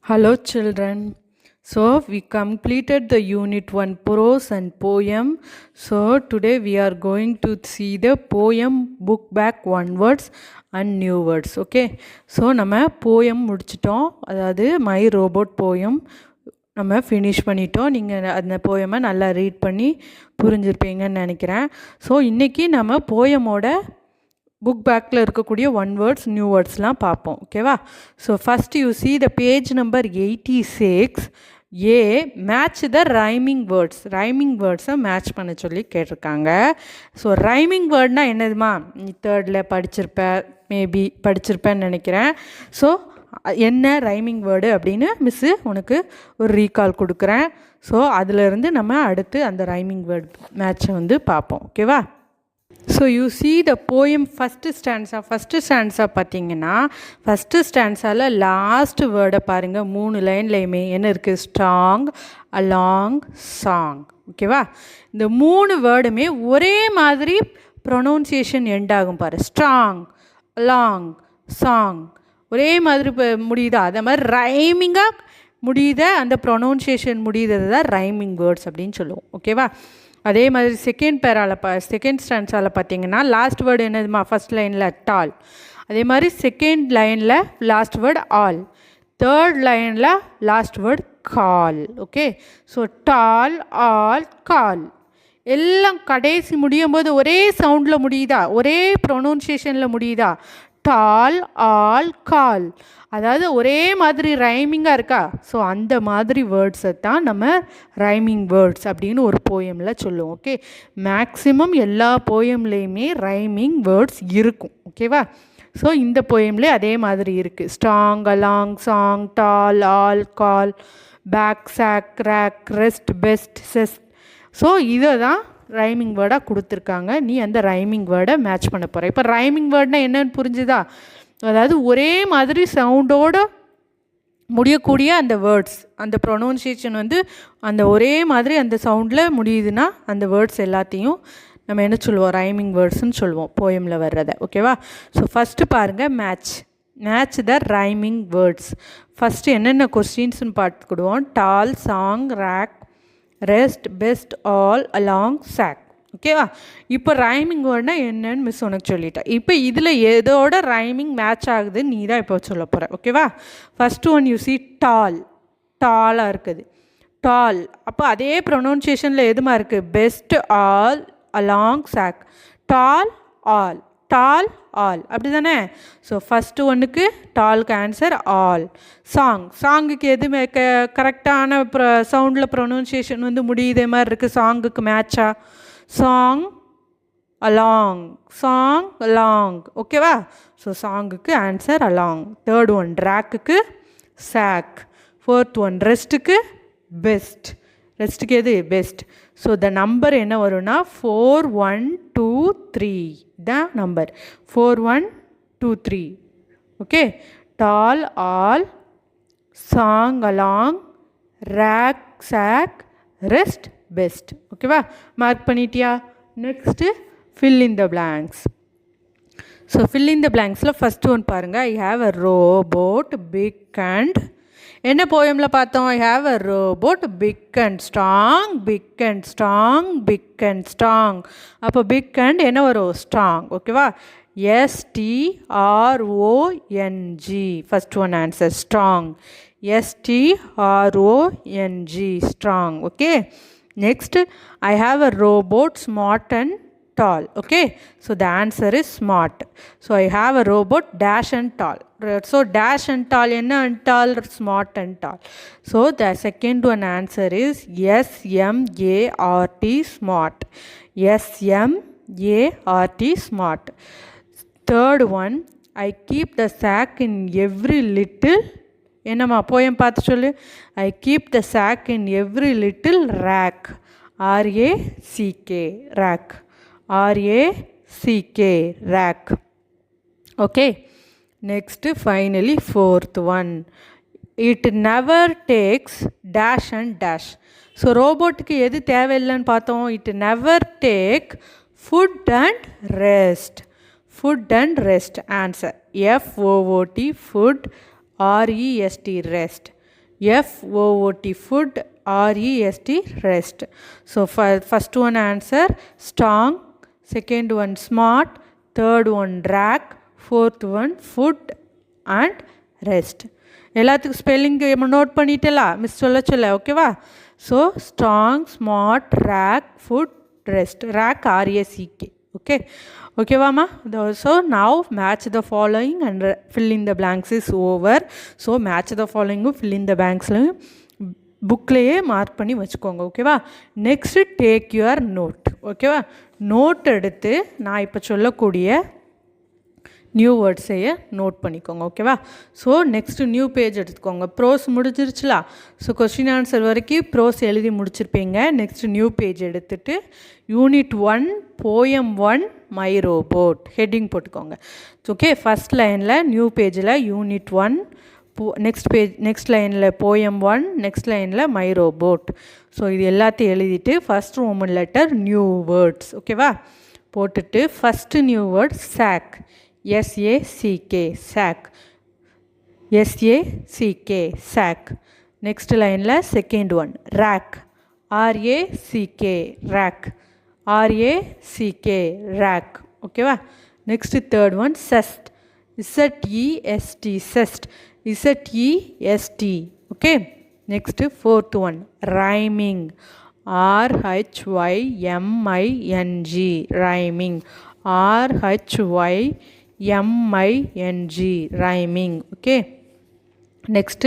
Hello children. So we completed the unit 1 prose and poem. So today we are going to see the poem book back one words and new words. Okay. So நம்ம poem முடிச்சிட்டோம். அதாவது my robot poem நம்ம finish பண்ணிட்டோம். நீங்கள் அந்த போயமை நல்லா read பண்ணி புரிஞ்சிருப்பீங்கன்னு நினைக்கிறேன். ஸோ இன்றைக்கி நம்ம போயமோட புக் பேக்கில் இருக்கக்கூடிய ஒன் வேர்ட்ஸ் நியூ வேர்ட்ஸ்லாம் பார்ப்போம். ஓகேவா? So first you see the page number 86. A match the rhyming words. Rhyming வேர்ட்ஸை மேட்ச் பண்ண சொல்லி கேட்டிருக்காங்க. ஸோ ரைமிங் வேர்ட்னால் என்னதுமா? நீ தேர்டில் மேபி படிச்சிருப்பேன்னு நினைக்கிறேன். ஸோ என்ன ரைமிங் வேர்டு அப்படின்னு மிஸ்ஸு உனக்கு ஒரு ரீகால் கொடுக்குறேன். ஸோ அதிலிருந்து நம்ம அடுத்து அந்த ரைமிங் வேர்ட் மேட்சை வந்து பார்ப்போம். ஓகேவா? So you see the poem first stanza பார்த்தீங்கன்னா ஃபஸ்ட்டு ஸ்டான்ஸால் லாஸ்ட்டு வேர்டை பாருங்கள். 3 லைன்லையுமே என்ன இருக்குது? Strong, along, song. ஓகேவா? இந்த 3 வேர்டுமே ஒரே மாதிரி ப்ரொனவுன்சியேஷன் எண்ட் ஆகும் பாரு. ஸ்ட்ராங், அலாங், சாங் ஒரே மாதிரி முடியுதா? அதே மாதிரி ரைமிங்காக முடியுத அந்த ப்ரொனவுன்சியேஷன் முடியுறது தான் ரைமிங் வேர்ட்ஸ் அப்படின்னு சொல்லுவோம். ஓகேவா? அதே மாதிரி செகண்ட் ஸ்டான்ஸால் பார்த்தீங்கன்னா லாஸ்ட் வேர்டு என்னதுமா? ஃபஸ்ட் லைனில் டால். அதே மாதிரி செகண்ட் லைனில் லாஸ்ட் வேர்டு ஆல். தேர்ட் லைனில் லாஸ்ட் வேர்டு கால். ஓகே? ஸோ டால், ஆல், கால் எல்லாம் கடைசி முடியும் போது ஒரே சவுண்டில் முடியுதா? ஒரே ப்ரொனவுன்சியேஷனில் முடியுதா? டால், ஆல், கால். அதாவது ஒரே மாதிரி ரைமிங்காக இருக்கா? ஸோ அந்த மாதிரி வேர்ட்ஸை தான் நம்ம ரைமிங் வேர்ட்ஸ் அப்படின்னு ஒரு போயமில் சொல்லுவோம். ஓகே? மேக்ஸிமம் எல்லா போயம்லேயுமே ரைமிங் வேர்ட்ஸ் இருக்கும். ஓகேவா? ஸோ இந்த போயம்லே அதே மாதிரி இருக்குது. Strong, along, song, tall, all, call, back, sack, rack, rest, best, chest. So இதை தான் ரைமிங் வேர்டாக கொடுத்துருக்காங்க. நீ அந்த ரைமிங் வேர்டை மேட்ச் பண்ண போகிற. இப்போ ரைமிங் வேர்ட்னால் என்னன்னு புரிஞ்சுதா? அதாவது ஒரே மாதிரி சவுண்டோடு முடியக்கூடிய அந்த வேர்ட்ஸ், அந்த ப்ரொனவுன்சியேஷன் வந்து அந்த ஒரே மாதிரி அந்த சவுண்டில் முடியுதுன்னா அந்த வேர்ட்ஸ் எல்லாத்தையும் நம்ம என்ன சொல்லுவோம்? ரைமிங் வேர்ட்ஸ்ன்னு சொல்லுவோம் போயமில் வர்றதை. ஓகேவா? ஸோ ஃபஸ்ட்டு பாருங்கள், match the rhyming words. First என்னென்ன கொஸ்டின்ஸ்னு பார்த்துக்கிடுவோம். Tall, song, rack, rest, best, all, along, sack. ஓகேவா? இப்போ ரைமிங் வேர்ட்னா என்னன்னு மிஸ் உனக்கு சொல்லிட்டேன். இப்போ இதில் எதோட ரைமிங் மேட்ச் ஆகுதுன்னு நீ தான் இப்போ சொல்ல போகிற. ஓகேவா? First one you see tall. டாலாக இருக்குது. டால் அப்போ அதே ப்ரொனவுன்சியேஷனில் எதுமா இருக்குது? Best, all, along, sack. Tall, all, tall, all. அப்படி தானே? ஸோ ஃபஸ்ட்டு ஒன்றுக்கு டாலுக்கு ஆன்சர் ஆல். சாங்குக்கு எது கரெக்டான சவுண்டில் ப்ரொனவுன்சியேஷன் வந்து முடியுதே மாதிரி இருக்குது சாங்குக்கு மேட்சா? Song, along, song, along. ஓகேவா? ஸோ சாங்குக்கு ஆன்சர் அலாங். தேர்ட் ஒன் ரேக்குக்கு சாக். ஃபோர்த் ஒன் ரெஸ்ட்டுக்கு பெஸ்ட். ரெஸ்ட்டுக்கு எது? பெஸ்ட். ஸோ த நம்பர் என்ன வரும்னா 4 1 2 3 தான் நம்பர். 4 1 2 3. ஓகே? டால், all, song, along, rack, chalk, rest, best. ஓகேவா? மார்க் பண்ணிட்டியா? Next fill in the blanks. So fill in the பிளாங்க்ஸில் first one பாருங்கள். I have a robot big and என்ன போயமில் பார்த்தோம்? I have a robot big and strong, big and strong, big and strong. அப்போ big and என்ன வரும்? Strong. ஓகேவா? STRONG. First one answer strong. STRONG, strong. Okay? Next, I have a robot smart and tall. Okay? So the answer is smart. So I have a robot dash and tall. So dash and tall enna and tall, smart and tall. So the second one answer is SMART, smart. SMART, smart. Third one, I keep the sack in every little. என்னம்மா poem பார்த்து சொல்லு. I keep the sack in every little rack. RACK, rack. RACK, rack. Okay? Next finally fourth one. It never takes dash and dash. So ரோபோட்டுக்கு எது தேவையில்லைன்னு பார்த்தோம்? It never take food and rest. Food and rest answer. FOOT, food. REST, rest. FOOT, food, REST, rest. So first one answer strong, second one smart, third one rack, fourth one food and rest. எல்லாத்துக்கும் spelling note பண்ணிட்டலா miss சொல்ல ஓகேவா? So strong, smart, rack, food, rest. Rack RACK. ஓகேவாம்மா? So now match the following and fill in the blanks is over. So match the ஃபாலோயிங்கும் fill in the பேங்க்ஸ்லையும் புக்லேயே mark பண்ணி வச்சுக்கோங்க. ஓகேவா? Next take your note. ஓகேவா? Note எடுத்து நான் இப்போ சொல்லக்கூடிய நியூ வேர்ட்ஸையே நோட் பண்ணிக்கோங்க. ஓகேவா? ஸோ நெக்ஸ்ட்டு நியூ பேஜ் எடுத்துக்கோங்க. ப்ரோஸ் முடிஞ்சிருச்சுலா? ஸோ கொஸ்டின் ஆன்சர் வரைக்கும் ப்ரோஸ் எழுதி முடிச்சிருப்பீங்க. நெக்ஸ்ட்டு நியூ பேஜ் எடுத்துகிட்டு unit 1 poem 1 my robot heading போட்டுக்கோங்க. ஓகே, ஃபஸ்ட் லைனில் நியூ பேஜில் யூனிட் 1, நெக்ஸ்ட் லைனில் போயம் 1, நெக்ஸ்ட் லைனில் மை ரோபோட். ஸோ இது எல்லாத்தையும் எழுதிட்டு first Roman letter new words. ஓகேவா? போட்டுட்டு first new word sack, SACK, sack, SACK, sack. Next line la second one rack, RACK, rack, RACK, rack. Okay va? Next third one zest, ZEST, zest, ZEST. Okay. Next fourth one rhyming, RHYMING, rhyming, RHYMING, rhyming. Okay. Next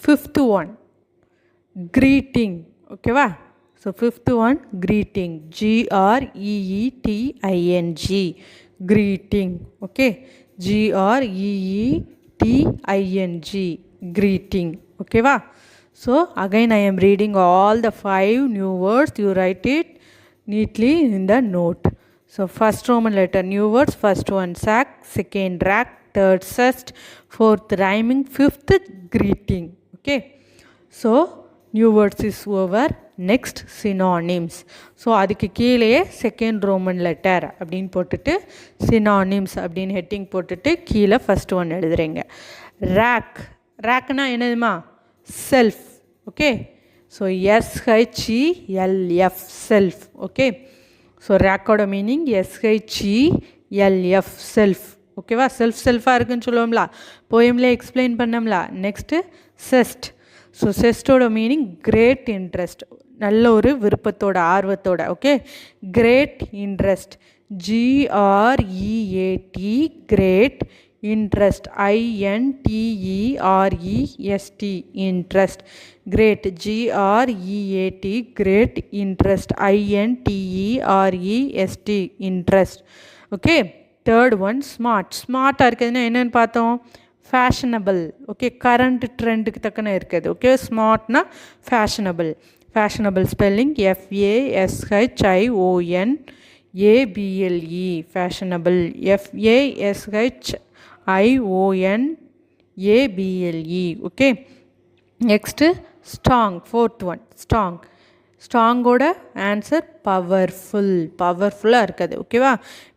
fifth one greeting. Okay va? So fifth one greeting, GREETING, greeting. Okay, GREETING, greeting. Okay va? So again I am reading all the 5 new words. You write it neatly in the note. So first Roman letter new words, first one sack, second rack, third zest, fourth rhyming, fifth greeting. Okay, so new words is over. Next synonyms. So அதுக்கு கீழேயே second Roman letter அப்படின்னு போட்டுட்டு synonyms அப்படின்னு heading போட்டுட்டு கீழே first one எழுதுறீங்க. Rack, ரேக்னா என்னதுமா? Shelf. Okay, so SHELF, shelf. Okay, so ரேக்கோட மீனிங் SHELF, செல்ஃப். ஓகேவா? செல்ஃபாக இருக்குன்னு சொல்லுவோம்ல, போயம்ல எக்ஸ்பிளைன் பண்ணோம்ல. Next zest. ஸோ செஸ்டோட மீனிங் கிரேட் இன்ட்ரெஸ்ட், நல்ல ஒரு விருப்பத்தோட, ஆர்வத்தோட. Okay, great interest, GREAT, great interest, INTEREST, interest. Great, GREAT, great interest, INTEREST, interest. Okay, third one smart. ஸ்மார்ட்டாக இருக்கிறதுனா என்னென்னு பார்த்தோம்? ஃபேஷனபிள். ஓகே, கரண்ட் ட்ரெண்டுக்கு தக்கன இருக்குது. ஓகே, ஸ்மார்ட்னா fashionable. Fashionable spelling FASHIONABLE, fashionable, FASHIONABLE. Okay, next strong, fourth one strong. ஸ்ட்ராங்கோட answer powerful, பவர்ஃபுல்லாக இருக்குது. ஓகேவா?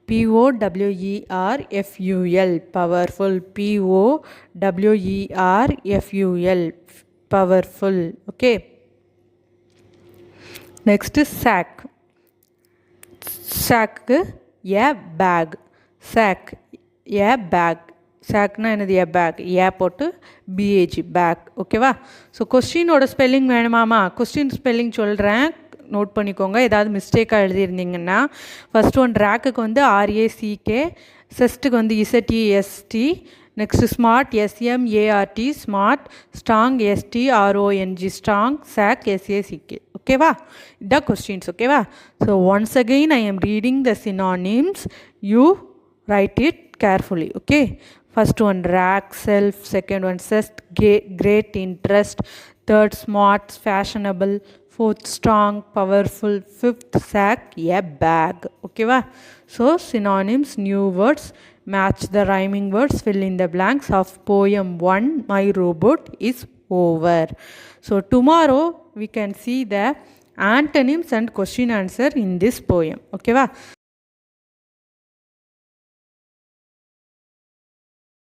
POWERFUL, powerful, POWERFUL, powerful. Okay, next sack. Sack a bag, sack a bag. சாக்னா என்னது? ஏ பேக், ஏ போட்டு BAG, bag. ஓகேவா? So கொஸ்டினோட spelling வேணுமாமா? கொஸ்டின் ஸ்பெல்லிங் சொல்கிறேன், நோட் பண்ணிக்கோங்க. ஏதாவது மிஸ்டேக்காக எழுதியிருந்தீங்கன்னா, ஃபஸ்ட் ஒன் ரேக்குக்கு வந்து RACK, செஸ்ட்டுக்கு வந்து ZEST, next smart SMART, smart, strong STRONG, strong, sack SACK. ஓகேவா? இதான் கொஸ்டின்ஸ். ஓகேவா? So once again I am reading the synonyms, you write it carefully. Okay, first one rack, shelf, second one zest, great interest, third smart, fashionable, fourth strong, powerful, fifth sack, a bag. Okay va? So synonyms, new words, match the rhyming words, fill in the blanks of poem 1 My Robot is over. So tomorrow we can see the antonyms and question answer in this poem. Okay va?